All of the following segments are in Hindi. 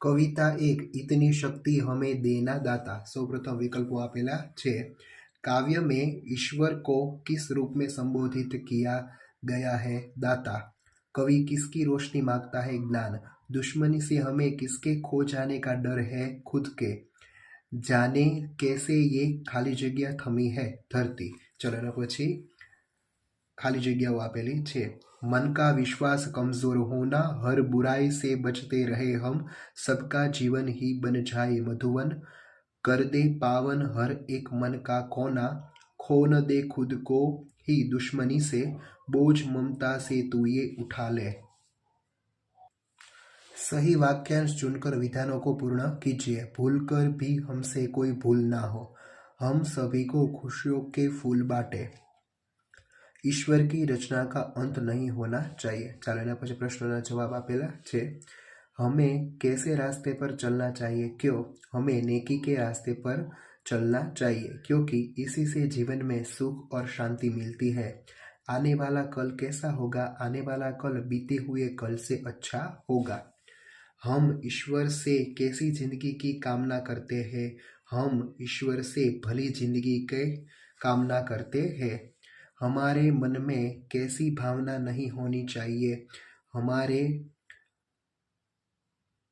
कविता एक इतनी शक्ति हमें देना दाता। સૌપ્રથમ વિકલ્પો આપેલા છે। काव्य में ईश्वर को किस रूप में संबोधित किया गया है? दाता। कवि किसकी रोशनी मांगता है? ज्ञान। दुश्मनी से हमें किसके खो जाने का डर है? खुद के। जाने कैसे ये खाली जगह थमी है? धरती। चलो एना पछी खाली जगह આપેલી છે। मन का विश्वास कमजोर होना, हर बुराई से बचते रहे हम, सबका जीवन ही बन जाए मधुवन, कर दे पावन हर एक मन का कोना, खो न दे खुद को ही दुश्मनी से, बोझ ममता से तू ये उठा ले। सही वाक्यांश चुनकर विधानों को पूर्ण कीजिए। भूलकर भी हमसे कोई भूल ना हो, हम सभी को खुशियों के फूल बांटे, ईश्वर की रचना का अंत नहीं होना चाहिए। चलो एना पछी प्रश्नोना जवाब आपेला छे। हमें कैसे रास्ते पर चलना चाहिए? क्यों? हमें नेकी के रास्ते पर चलना चाहिए क्योंकि इसी से जीवन में सुख और शांति मिलती है। आने वाला कल कैसा होगा? आने वाला कल बीते हुए कल से अच्छा होगा। हम ईश्वर से कैसी जिंदगी की कामना करते हैं? हम ईश्वर से भली जिंदगी की कामना करते हैं। हमारे मन में कैसी भावना नहीं होनी चाहिए? हमारे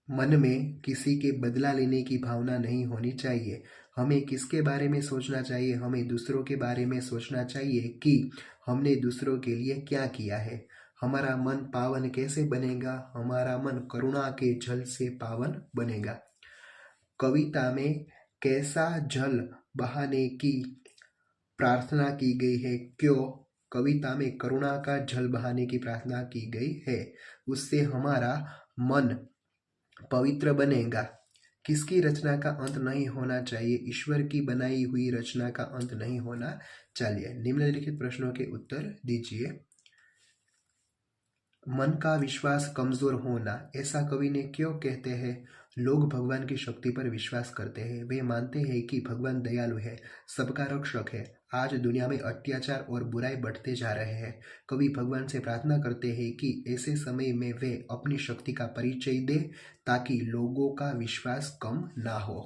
मन में किसी के बदला लेने की भावना नहीं होनी चाहिए। हमें किसके बारे में सोचना चाहिए? हमें दूसरों के बारे में सोचना चाहिए कि हमने दूसरों के लिए क्या किया है। हमारा मन पावन कैसे बनेगा? हमारा मन करुणा के जल से पावन बनेगा। कविता में कैसा जल बहाने की प्रार्थना की गई है? क्यों? कविता में करुणा का जल बहाने की प्रार्थना की गई है, उससे हमारा मन पवित्र बनेगा। किसकी रचना का अंत नहीं होना चाहिए? ईश्वर की बनाई हुई रचना का अंत नहीं होना चाहिए। निम्नलिखित प्रश्नों के उत्तर दीजिए। मन का विश्वास कमजोर होना, ऐसा कवि ने क्यों कहते हैं? लोग भगवान की शक्ति पर विश्वास करते हैं। वे मानते हैं कि भगवान दयालु है, सबका रक्षक है। आज दुनिया में अत्याचार और बुराई बढ़ते जा रहे हैं। कवि भगवान से प्रार्थना करते हैं कि ऐसे समय में वे अपनी शक्ति का परिचय दे ताकि लोगों का विश्वास कम ना हो।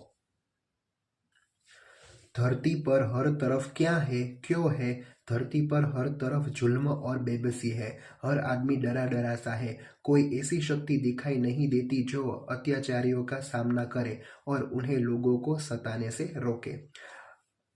धरती पर हर तरफ क्या है? क्यों है? धरती पर हर तरफ जुल्म और बेबसी है। हर आदमी डरा डरा सा है। कोई ऐसी शक्ति दिखाई नहीं देती जो अत्याचारियों का सामना करे और उन्हें लोगों को सताने से रोके।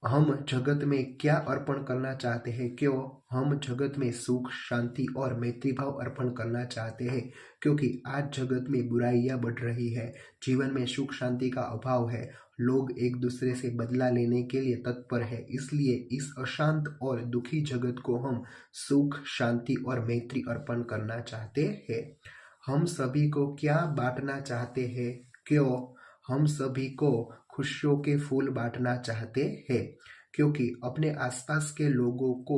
हम जगत में क्या अर्पण करना चाहते हैं? क्यों? हम जगत में सुख, शांति और मैत्री भाव अर्पण करना चाहते हैं क्योंकि आज जगत में बुराइयां बढ़ रही है, जीवन में सुख शांति का अभाव है, लोग एक दूसरे से बदला लेने के लिए तत्पर है। इसलिए इस अशांत और दुखी जगत को हम सुख, शांति और मैत्री अर्पण करना चाहते हैं। हम सभी को क्या बांटना चाहते हैं? क्यों? हम सभी को खुशियों के फूल बांटना चाहते हैं क्योंकि अपने आसपास के लोगों को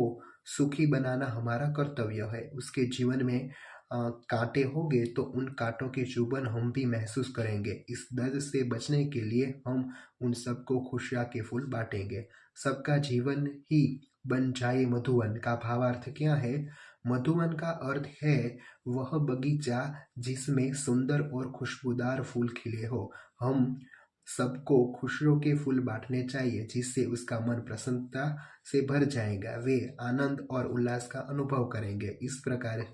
सुखी बनाना हमारा कर्तव्य है। उसके जीवन में कांटे होंगे तो उन कांटों की चुभन हम भी महसूस करेंगे। इस दर्द से बचने के लिए हम उन सबको खुशियाँ के फूल बांटेंगे। सबका जीवन ही बन जाए मधुवन का भावार्थ क्या है? मधुवन का अर्थ है वह बगीचा जिसमें सुंदर और खुशबूदार फूल खिले हो। हम सबको खुशियों के फूल बांटने चाहिए जिससे उसका मन प्रसन्नता से भर जाएगा। वे आनंद और उल्लास का अनुभव करेंगे। इस प्रकार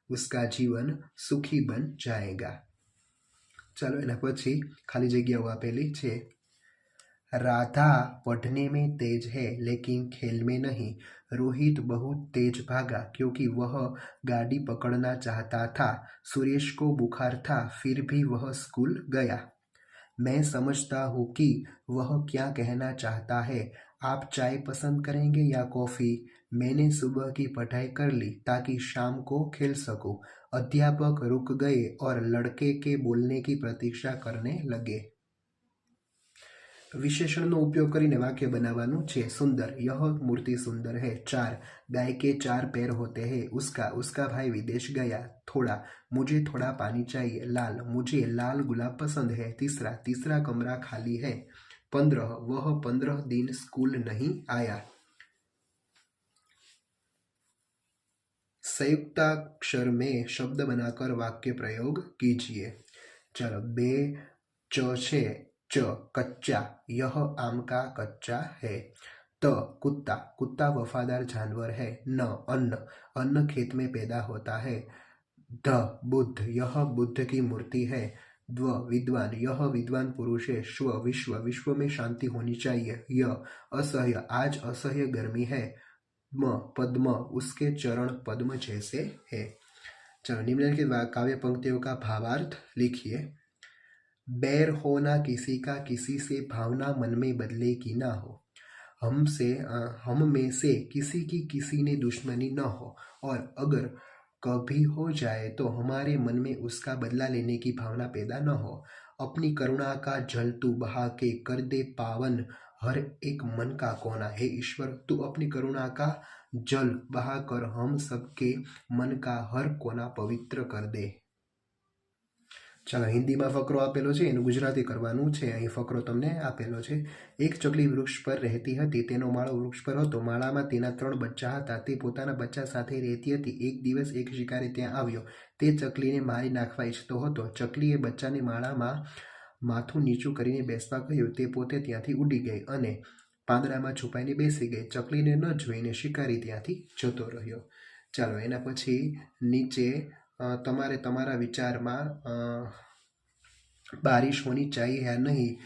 उसका जीवन सुखी बन जाएगा। चलो एना पछी खाली जग्याओ आपेली छे। राधा पढ़ने में तेज है लेकिन खेल में नहीं। रोहित बहुत तेज भागा क्योंकि वह गाड़ी पकड़ना चाहता था। सुरेश को बुखार था फिर भी वह स्कूल गया। मैं समझता हूँ कि वह क्या कहना चाहता है। आप चाय पसंद करेंगे या कॉफ़ी? मैंने सुबह की पढ़ाई कर ली ताकि शाम को खेल सकूं। अध्यापक रुक गए और लड़के के बोलने की प्रतीक्षा करने लगे। विशेषणનો उपयोग કરીને वाक्य बनावવાનું છે। सुंदर, यह मूर्ति सुंदर है। 4, गाय के 4 पैर होते हैं। उसका भाई विदेश गया। थोड़ा, मुझे थोड़ा पानी चाहिए। लाल, मुझे लाल गुलाब पसंद है। तीसरा कमरा खाली है। 15, वह 15 दिन स्कूल नहीं आया। संयुक्ताक्षर में शब्द बनाकर वाक्य प्रयोग कीजिए। चलो, 2 च छे च कच्चा, यह आम का कच्चा है। त कुत्ता, कुत्ता वफादार जानवर है। न अन्न, अन्न खेत में पैदा होता है। ध बुद्ध, यह बुद्ध की मूर्ति है। द्व विद्वान, यह विद्वान पुरुष है। श्व विश्व, विश्व में शांति होनी चाहिए। य असह्य, आज असह्य गर्मी है। म पद्म, उसके चरण पद्म जैसे है। चलो निम्नलिखित काव्य पंक्तियों का भावार्थ लिखिए। बैर हो ना किसी का किसी से, भावना मन में बदले की ना हो। हम में से किसी की किसी ने दुश्मनी न हो, और अगर कभी हो जाए तो हमारे मन में उसका बदला लेने की भावना पैदा न हो। अपनी करुणा का जल तू बहा के कर दे पावन हर एक मन का कोना। हे ईश्वर, तू अपनी करुणा का जल बहाकर हम सबके मन का हर कोना पवित्र कर दे। ચાલો હિન્દીમાં ફકરો આપેલો છે, એનું ગુજરાતી કરવાનું છે। અહીં ફકરો તમને આપેલો છે। એક ચકલી વૃક્ષ પર રહેતી હતી, તેનો માળો વૃક્ષ પર હતો। માળામાં તેના 3 બચ્ચા હતા, તે પોતાના બચ્ચા સાથે રહેતી હતી। એક દિવસ એક શિકારી ત્યાં આવ્યો, તે ચકલીને મારી નાખવા ઈચ્છતો હતો। ચકલીએ બચ્ચાને માળામાં માથું નીચું કરીને બેસવા કહ્યું, તે પોતે ત્યાંથી ઉડી ગઈ અને પાંદડામાં છુપાઈને બેસી ગઈ। ચકલીને ન જોઈને શિકારી ત્યાંથી જતો રહ્યો। ચાલો એના પછી નીચે તમારે તમારા વિચારમાં बारिश होनी चाहिए या नहीं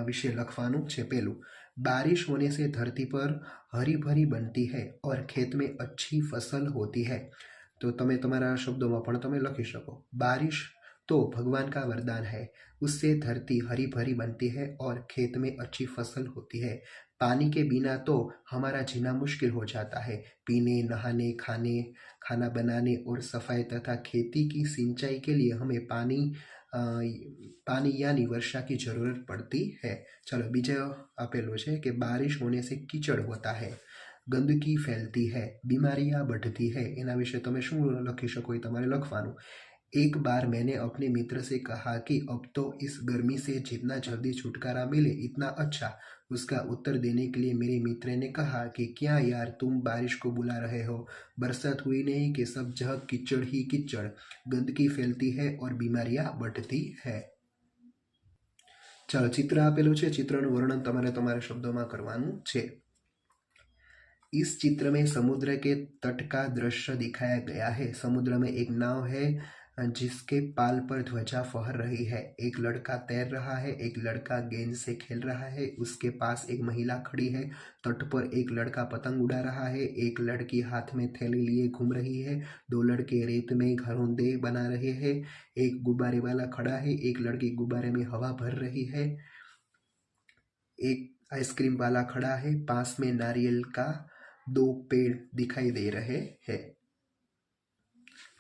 विषय लखवानुं छे। पहलू, बारिश होने से धरती पर हरी भरी बनती है और खेत में अच्छी फसल होती है। तो तमे तमारा शब्दों में पण तमे लखी शको। बारिश तो भगवान का वरदान है, उससे धरती हरी भरी बनती है और खेत में अच्छी फसल होती है। पानी के बिना तो हमारा जीना मुश्किल हो जाता है। पीने, नहाने, खाना बनाने और सफाई तथा खेती की सिंचाई के लिए हमें पानी यानी वर्षा की जरूरत पड़ती है। चलो बीजा आपेलो है कि बारिश होने से कीचड़ होता है, गंदगी फैलती है, बीमारियां बढ़ती है। एना विषय तमे शुं लखी शको ए तमारे लखवानुं। एक बार मैंने अपने मित्र से कहा कि अब तो इस गर्मी से जितना जल्दी छुटकारा मिले इतना अच्छा। उसका उत्तर देने के लिए मेरे मित्र ने कहा कि क्या यार, तुम बारिश को बुला रहे हो? बरसात हुई नहीं कि सब जगह कीचड़ ही कीचड़, गंदगी फैलती है और बीमारियां बढ़ती है। चलो चित्र आपेलू है, चित्रનું वर्णन તમારે તમારા શબ્દોમાં કરવાનું છે। इस चित्र में समुद्र के तट का दृश्य दिखाया गया है। समुद्र में एक नाव है जिसके पाल पर ध्वजा फहर रही है। एक लड़का तैर रहा है, एक लड़का गेंद से खेल रहा है, उसके पास एक महिला खड़ी है। तट पर एक लड़का पतंग उड़ा रहा है, एक लड़की हाथ में थैली लिए घूम रही है, 2 लड़के रेत में घरौंदे बना रहे हैं, एक गुब्बारे वाला खड़ा है, एक लड़की गुब्बारे में हवा भर रही है, एक आइसक्रीम वाला खड़ा है, पास में नारियल का 2 पेड़ दिखाई दे रहे हैं।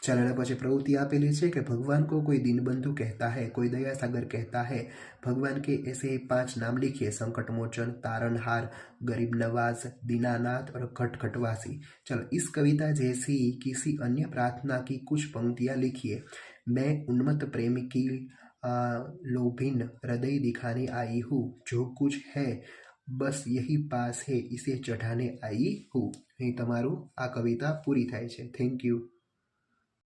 चलो पीछे प्रवृत्ति आपेली है कि भगवान को कोई दीनबंधु कहता है, कोई दया सागर कहता है। भगवान के ऐसे 5 नाम लिखिए, संकट मोचन, तारनहार, गरीब नवाज, दीनानाथ और खटखटवासी। चलो इस कविता जैसी किसी अन्य प्रार्थना की कुछ पंक्तियां लिखिए। मैं उन्मत्त प्रेम की लोभिन हृदय दिखाने आई हूँ, जो कुछ है बस यही पास है, इसे चढ़ाने आई हूँ। અહીં તમારું આ કવિતા પૂરી થાય છે। Thank you.